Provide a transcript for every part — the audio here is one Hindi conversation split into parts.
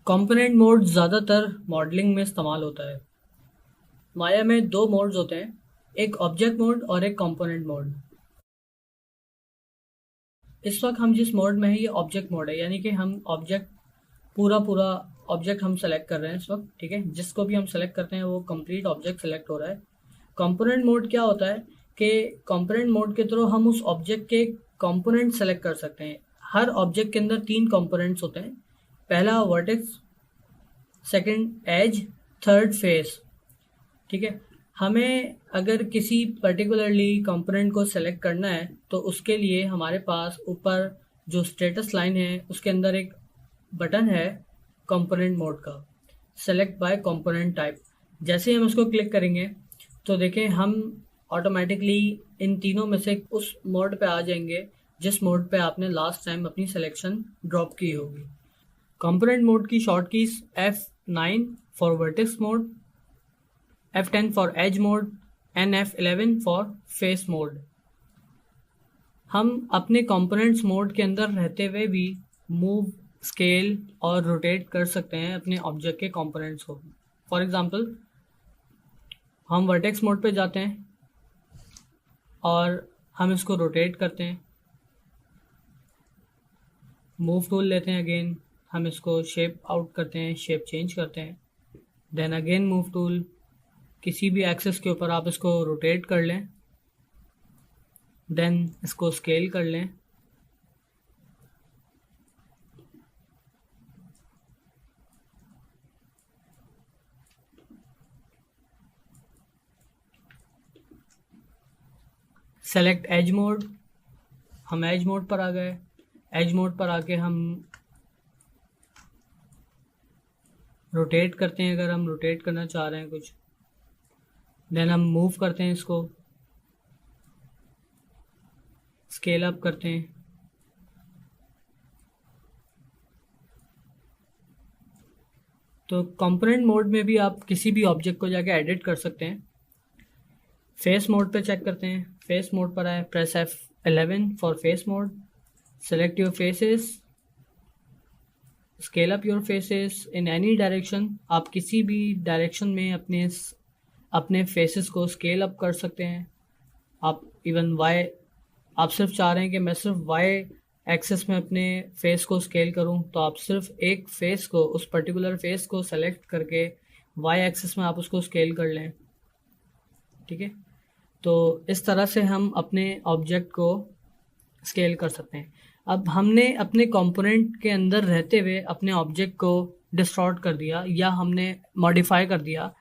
कंपोनेंट मोड ज़्यादातर मॉडलिंग में इस्तेमाल होता है। माया में दो मोड्स होते हैं, एक ऑब्जेक्ट मोड और एक कंपोनेंट मोड। इस वक्त हम जिस मोड में है ये ऑब्जेक्ट मोड है, यानी कि हम ऑब्जेक्ट पूरा पूरा ऑब्जेक्ट हम सेलेक्ट कर रहे हैं इस वक्त। ठीक है, जिसको भी हम सेलेक्ट करते हैं वो कंप्लीट ऑब्जेक्ट सेलेक्ट हो रहा है। कंपोनेंट मोड क्या होता है कि कंपोनेंट मोड के थ्रू हम उस ऑब्जेक्ट के कंपोनेंट सेलेक्ट कर सकते हैं। हर ऑब्जेक्ट के अंदर तीन कंपोनेंट्स होते हैं, पहला vertex, second edge, third face. ठीक है, हमें अगर किसी पर्टिकुलरली कंपोनेंट को सेलेक्ट करना है तो उसके लिए हमारे पास ऊपर जो स्टेटस लाइन है उसके अंदर एक बटन है कंपोनेंट मोड का, सेलेक्ट बाय कंपोनेंट टाइप। जैसे ही हम उसको क्लिक करेंगे तो देखें हम ऑटोमेटिकली इन तीनों में से उस मोड पे आ जाएंगे जिस मोड पे आपने लास्ट टाइम अपनी सिलेक्शन ड्रॉप की होगी। कंपोनेंट मोड की short keys F9 for vertex mode, F10 for edge mode and F11 for face mode. हम अपने कंपोनेंट्स मोड के अंदर रहते हुए भी मूव, स्केल और रोटेट कर सकते हैं अपने ऑब्जेक्ट के कंपोनेंट्स को। फॉर एग्जांपल, हम वर्टेक्स मोड पे जाते हैं और हम इसको रोटेट करते हैं, मूव टूल लेते हैं, अगेन हम इसको शेप आउट करते हैं, शेप चेंज करते हैं, देन अगेन मूव टूल, किसी भी एक्सेस के ऊपर आप इसको रोटेट कर लें, देन इसको स्केल कर लें। सेलेक्ट एज मोड, हम एज मोड पर आ गए। एज मोड पर आके हम रोटेट करते हैं, अगर हम रोटेट करना चाह रहे हैं कुछ, देन हम मूव करते हैं, इसको स्केल अप करते हैं। तो कंपोनेंट मोड में भी आप किसी भी ऑब्जेक्ट को जाके एडिट कर सकते हैं। फेस मोड पे चेक करते हैं, फेस मोड पर आए, press F11 for face mode, select your faces, scale up your faces in any direction. आप किसी भी डायरेक्शन में अपने फेसेस को स्केल अप कर सकते हैं। आप इवन वाई, आप सिर्फ चाह रहे हैं कि मैं सिर्फ वाई एक्सेस में अपने फेस को स्केल करूं, तो आप सिर्फ एक फेस को, उस पर्टिकुलर फेस को सेलेक्ट करके वाई एक्सेस में आप उसको स्केल कर लें। ठीक है, तो इस तरह से हम अपने ऑब्जेक्ट को स्केल कर सकते हैं। अब हमने अपने कंपोनेंट के अंदर रहते हुए अपने ऑब्जेक्ट को डिस्टॉर्ट कर दिया या हमने मॉडिफाई कर दिया।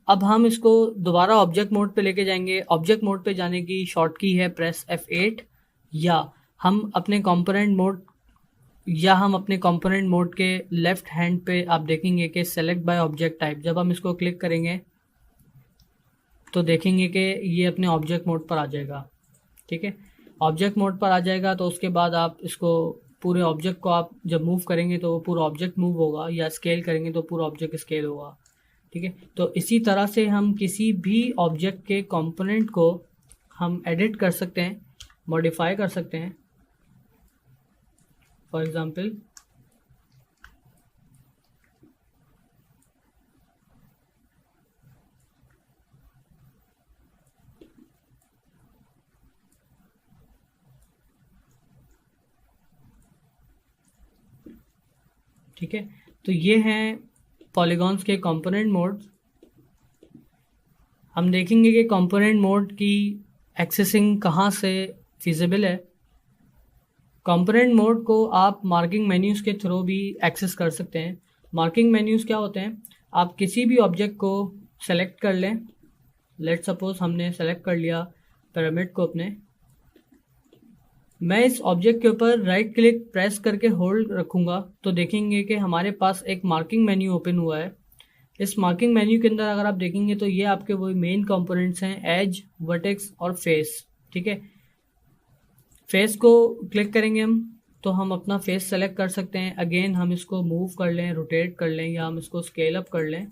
अब हम इसको दोबारा ऑब्जेक्ट मोड पे लेके जाएंगे। ऑब्जेक्ट मोड पे जाने की शॉर्ट की है प्रेस F8, या हम अपने कंपोनेंट मोड के लेफ्ट हैंड पे आप देखेंगे कि सेलेक्ट बाय ऑब्जेक्ट टाइप। जब हम इसको क्लिक करेंगे तो देखेंगे कि ये अपने ऑब्जेक्ट मोड पर आ जाएगा। ठीक है, ऑब्जेक्ट मोड पर आ जाएगा तो उसके बाद आप इसको पूरे ऑब्जेक्ट को आप जब मूव करेंगे तो वो पूरा ऑब्जेक्ट मूव होगा, या स्केल करेंगे तो पूरा ऑब्जेक्ट स्केल होगा। ठीक है, तो इसी तरह से हम किसी भी ऑब्जेक्ट के कंपोनेंट को हम एडिट कर सकते हैं, मॉडिफाई कर सकते हैं। फॉर एग्जांपल, ठीक है, तो ये हैं पॉलीगॉन्स के कंपोनेंट मोड। हम देखेंगे कि कंपोनेंट मोड की एक्सेसिंग कहाँ से फिजिबल है। कंपोनेंट मोड को आप मार्किंग मेन्यूज़ के थ्रू भी एक्सेस कर सकते हैं। मार्किंग मेन्यूज़ क्या होते हैं, आप किसी भी ऑब्जेक्ट को सेलेक्ट कर लें। लेट सपोज हमने सेलेक्ट कर लिया पिरामिड को अपने, मैं इस ऑब्जेक्ट के ऊपर राइट क्लिक प्रेस करके होल्ड रखूँगा तो देखेंगे कि हमारे पास एक मार्किंग मेन्यू ओपन हुआ है। इस मार्किंग मेन्यू के अंदर अगर आप देखेंगे तो ये आपके वही मेन कंपोनेंट्स हैं, एज, वर्टेक्स और फेस। ठीक है, फेस को क्लिक करेंगे हम तो हम अपना फेस सेलेक्ट कर सकते हैं। अगेन हम इसको मूव कर लें, रोटेट कर लें, या हम इसको स्केल अप कर लें।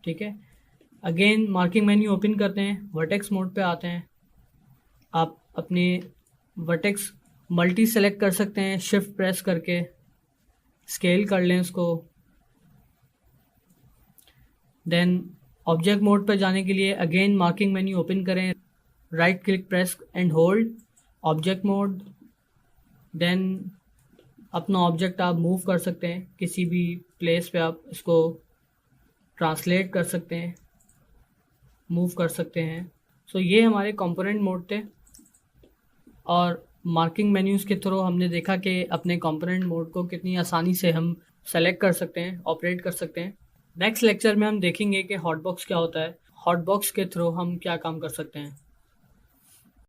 ठीक है, अगेन मार्किंग मेन्यू ओपन करते हैं, वर्टेक्स मोड पे आते हैं, आप अपने वर्टेक्स मल्टी सेलेक्ट कर सकते हैं शिफ्ट प्रेस करके, स्केल कर लें उसको। देन ऑब्जेक्ट मोड पर जाने के लिए अगेन मार्किंग मेन्यू ओपन करें, right click press and hold object mode. Then अपना ऑब्जेक्ट आप मूव कर सकते हैं, किसी भी प्लेस पे आप इसको ट्रांसलेट कर सकते हैं, मूव कर सकते हैं। सो ये हमारे कंपोनेंट मोड थे और मार्किंग मेन्यूज़ के थ्रू हमने देखा कि अपने कंपोनेंट मोड को कितनी आसानी से हम सेलेक्ट कर सकते हैं, ऑपरेट कर सकते हैं। नेक्स्ट लेक्चर में हम देखेंगे कि हॉटबॉक्स क्या होता है, हॉटबॉक्स के थ्रू हम क्या काम कर सकते हैं।